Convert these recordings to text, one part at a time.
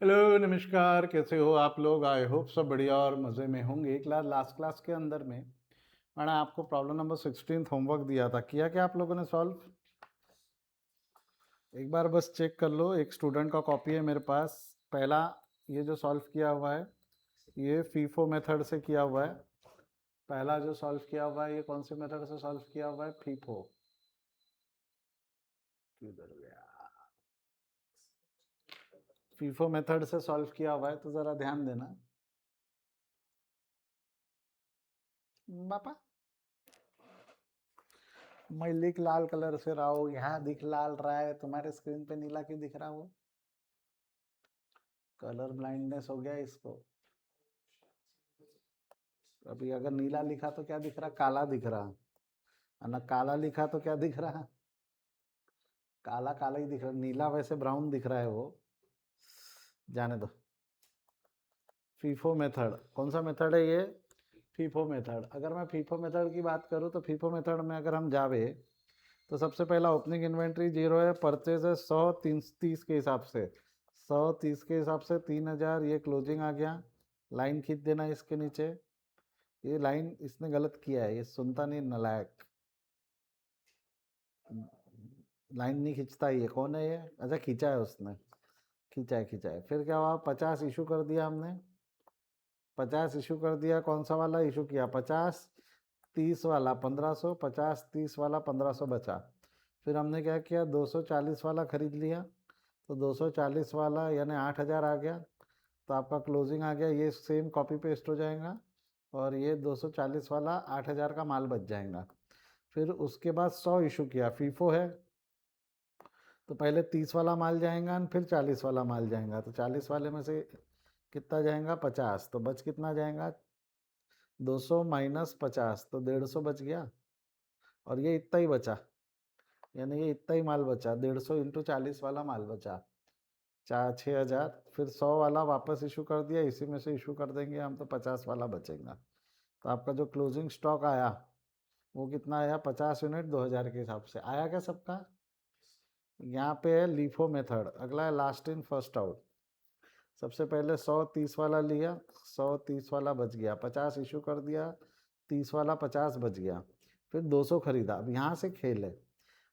Hello नमस्कार, कैसे हो आप लोग? आई होप सब बढ़िया और मज़े में होंगे। लास्ट क्लास के अंदर में मैंने आपको प्रॉब्लम नंबर 16 होमवर्क दिया था। किया क्या आप लोगों ने सॉल्व? एक बार बस चेक कर लो। एक स्टूडेंट का कॉपी है मेरे पास। पहला ये जो सॉल्व किया हुआ है ये फीफो मेथड से किया हुआ है। पहला जो सॉल्व किया हुआ है ये कौन से मेथड से सॉल्व किया हुआ है? फीफो। किधर गया? फीफो मेथड से सॉल्व किया हुआ है, तो ज़रा ध्यान देना पापा। मैं लिख लाल कलर से रहा हूँ, यहाँ दिख लाल रहा है, तुम्हारे स्क्रीन पे नीला क्यों दिख रहा हो? कलर ब्लाइंडनेस हो गया इसको। अभी अगर नीला लिखा तो क्या दिख रहा? काला दिख रहा। और ना काला लिखा तो क्या दिख रहा? काला काला ही दिख रहा। नीला वैसे ब्राउन दिख रहा है वो। जाने दो। फीफो मेथड कौन सा मेथड है ये? FIFO method. अगर मैं फीफो मेथड की बात करूँ तो फीफो मेथड में अगर हम जावे तो सबसे पहला ओपनिंग इन्वेंट्री 0 है, परचेज है 100 30 के हिसाब से। 130 के हिसाब से 3000, ये क्लोजिंग आ गया। लाइन खींच देना इसके नीचे। ये लाइन इसने गलत किया है, ये सुनता नहीं नालायक। लाइन नहीं खींचता। ये कौन है ये? अच्छा खींचा है उसने। खींचा है। फिर क्या हुआ? 50 इशू कर दिया हमने। 50 इशू कर दिया। कौन सा वाला इशू किया? 50 30 वाला 1500, 50 30 वाला 1500 बचा। फिर हमने क्या किया? 240 वाला खरीद लिया। तो 240 वाला यानी 8000 आ गया। तो आपका क्लोजिंग आ गया। ये सेम कॉपी पेस्ट हो जाएगा और ये 240 वाला 8000 का माल बच जाएगा। फिर उसके बाद 100 इशू किया। फीफो है तो पहले 30 वाला माल जाएगा फिर 40 वाला माल जाएगा। तो 40 वाले में से कितना जाएगा? 50। तो बच कितना जाएगा? 200 माइनस 50 तो 150 बच गया। और ये इतना ही बचा, यानी ये इतना ही माल बचा। 150 इंटू 40 वाला माल बचा 6000। फिर 100 वाला वापस इशू कर दिया, इसी में से इशू कर देंगे हम, तो 50 वाला बचेगा। तो आपका जो क्लोजिंग स्टॉक आया वो कितना आया? 50 यूनिट 2000 के हिसाब से आया क्या सबका? यहाँ पे है लीफो मेथड। अगला है लास्ट इन फर्स्ट आउट। सबसे पहले 130 वाला लिया, 130 वाला बच गया। 50 इशू कर दिया, 30 वाला 50 बच गया। फिर 200 खरीदा। अब यहाँ से खेल है।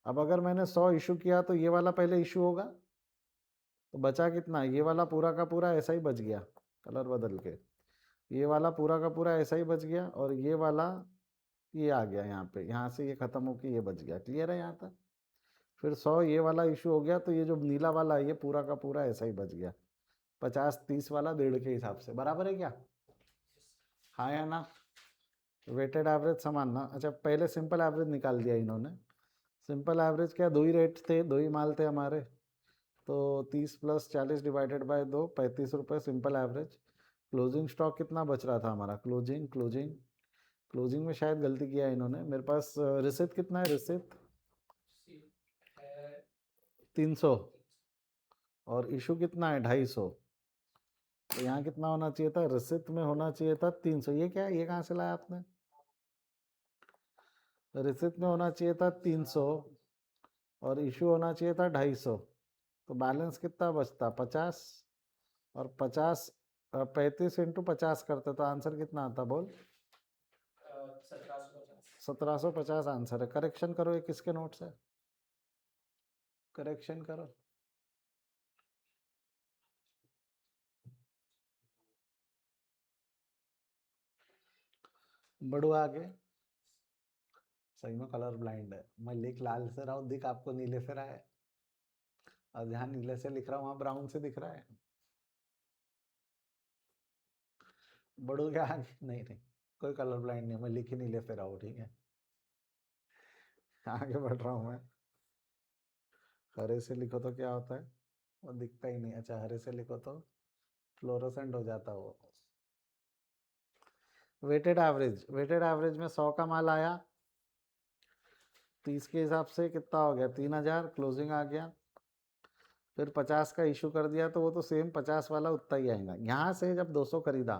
अब अगर मैंने 100 इशू किया तो ये वाला पहले इशू होगा, तो बचा कितना? ये वाला पूरा का पूरा ऐसा ही बच गया, कलर बदल के। ये वाला पूरा का पूरा ऐसा ही बच गया और ये वाला ये आ गया यहाँ पे। यहाँ से ये खत्म होके ये बच गया। क्लियर है यहाँ तक? फिर 100 ये वाला इशू हो गया तो ये जो नीला वाला है ये पूरा का पूरा ऐसा ही बच गया। 50 30 वाला 1.5 के हिसाब से। बराबर है क्या? हाँ या ना? वेटेड एवरेज समान ना? अच्छा पहले सिंपल एवरेज निकाल दिया इन्होंने। सिंपल एवरेज क्या? दो ही रेट थे, दो ही माल थे हमारे। तो 30 प्लस 40 डिवाइडेड बाय 2, 35 रुपये सिंपल एवरेज। क्लोजिंग स्टॉक कितना बच रहा था हमारा? क्लोजिंग में शायद गलती किया है इन्होंने। मेरे पास रिसिप्ट कितना है? रिसिप्ट 300 और इशू कितना है? 250। तो यहाँ कितना होना चाहिए था? रिसिप्ट में होना चाहिए था 300। ये क्या है? ये कहाँ से लाया आपने? रिसिप्ट में होना चाहिए था 300 और इशू होना चाहिए था 250। तो बैलेंस कितना बचता? 50। और 50 35 इंटू 50 करते तो आंसर कितना आता? बोल। 1750 आंसर है। करेक्शन करो, ये किसके नोट से? करेक्शन करो। बढ़ो आगे। सही में कलर ब्लाइंड है। मैं लिख लाल से रहा हूँ, दिख आपको नीले से रहा है। और जहाँ नीले से लिख रहा हूँ वहाँ ब्राउन से दिख रहा है। बढ़ो क्या आगे? नहीं नहीं, कोई कलर ब्लाइंड नहीं, मैं लिख ही नीले से रहा हूँ। ठीक है, आगे बढ़ रहा हूँ मैं। हरे से लिखो तो क्या होता है? वो दिखता ही नहीं। अच्छा हरे से लिखो तो फ्लोरोसेंट हो जाता वो। वेटेड एवरेज में 100 का माल आया। 30 के हिसाब से कितना हो गया? 3000। क्लोजिंग आ गया। फिर 50 का इशू कर दिया तो वो तो सेम 50 वाला उतना ही आएगा। यहाँ से जब 200 खरीदा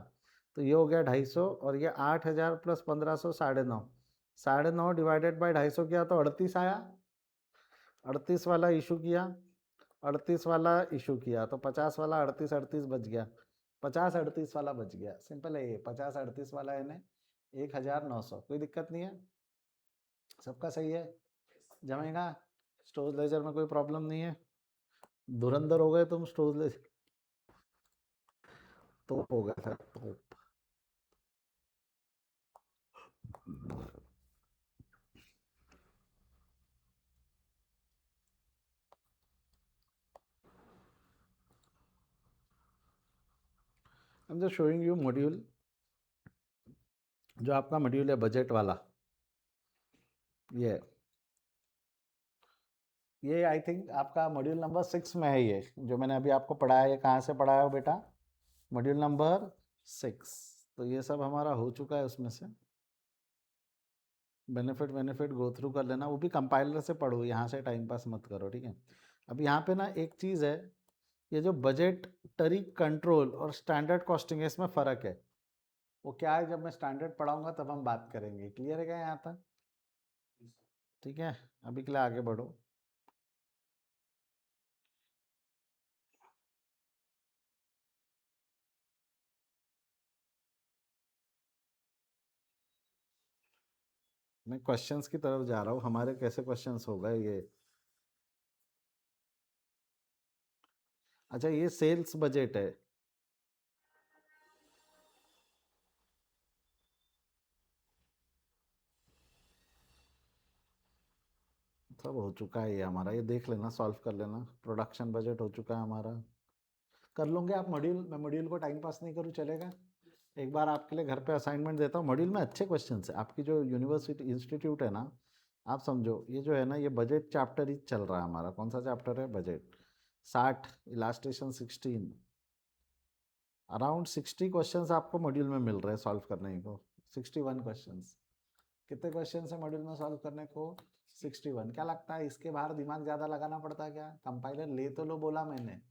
तो ये हो गया 250 और ये 8000 प्लस 1500 9.5। 9.5 डिवाइडेड बाई 250 किया तो 38 आया। 38 वाला इशू किया 38 वाला इशू किया तो 50 वाला 38 बच गया, 50 38 वाला बच गया। सिंपल है ये, 50 38 वाला है ना 1900, कोई दिक्कत नहीं है, सबका सही है, जमेगा। स्टोरेज लेजर में कोई प्रॉब्लम नहीं है। धुरंधर हो गए तुम स्टोरेज लेजर, तोप हो गया था तोप। I am just showing you module, जो आपका मॉड्यूल है बजट वाला, ये आई थिंक आपका मॉड्यूल नंबर 6 में है। ये जो मैंने अभी आपको पढ़ाया, ये कहाँ से पढ़ाया हो बेटा? Module number 6। तो ये सब हमारा हो चुका है उसमें से। बेनिफिट गो थ्रू कर लेना, वो भी कंपाइलर से पढ़ो, यहाँ से टाइम पास मत करो, ठीक है। अब यहाँ पे ना एक चीज़ है, ये जो बजटरी कंट्रोल और स्टैंडर्ड कॉस्टिंग है, इसमें फ़र्क है। वो क्या है, जब मैं स्टैंडर्ड पढ़ाऊंगा तब हम बात करेंगे। क्लियर है क्या यहाँ तक? ठीक है, अभी के लिए आगे बढ़ो। मैं क्वेश्चंस की तरफ जा रहा हूँ, हमारे कैसे क्वेश्चंस हो गए ये। अच्छा, ये सेल्स बजट है। सब हो चुका है ये हमारा, ये देख लेना, सॉल्व कर लेना। प्रोडक्शन बजट हो चुका है हमारा, कर लोगे आप मॉड्यूल। मैं मॉड्यूल को टाइम पास नहीं करूँ, चलेगा? एक बार आपके लिए घर पे असाइनमेंट देता हूँ। मॉड्यूल में अच्छे क्वेश्चन है। आपकी जो यूनिवर्सिटी इंस्टीट्यूट है ना, आप समझो ये जो है ना, ये बजट चैप्टर ही चल रहा है हमारा। कौन सा चैप्टर है? बजट। 60 इलास्ट्रेशन 16, अराउंड 60 क्वेश्चंस आपको मॉड्यूल में मिल रहे हैं सॉल्व करने को। 61 क्वेश्चंस। कितने क्वेश्चन है मॉड्यूल में सॉल्व करने को? 61। क्या लगता है इसके बाहर दिमाग ज़्यादा लगाना पड़ता है क्या? कंपाइलर ले तो लो बोला मैंने,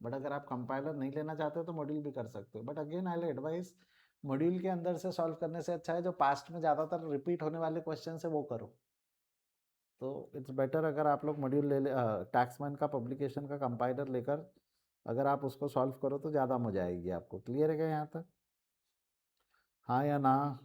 बट अगर आप कंपाइलर नहीं लेना चाहते हो तो मॉड्यूल भी कर सकते हो। But again I will advice, module के अंदर से सॉल्व करने से अच्छा है जो पास्ट में ज़्यादातर रिपीट होने वाले क्वेश्चन है वो करो। तो इट्स बेटर अगर आप लोग मॉड्यूल ले टैक्समैन का पब्लिकेशन का कंपाइलर लेकर अगर आप उसको सॉल्व करो तो ज़्यादा मजा आएगी आपको। क्लियर है क्या यहाँ तक? हाँ या ना?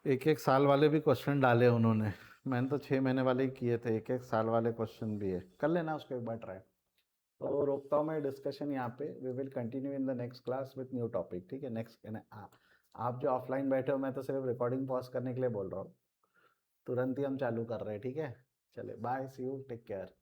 एक एक साल वाले भी क्वेश्चन डाले उन्होंने, मैंने तो 6 महीने वाले ही किए थे। एक एक साल वाले क्वेश्चन भी है, कर लेना उसको एक बार ट्राई। तो रोकता हूँ मैं डिस्कशन यहाँ पे। We will continue in the next class with new topic, ठीक है? नेक्स्ट आप जो ऑफलाइन बैठे हो, मैं तो सिर्फ रिकॉर्डिंग पॉज करने के लिए बोल रहा हूँ, तुरंत ही हम चालू कर रहे हैं, ठीक है? चले, bye, see you, take care.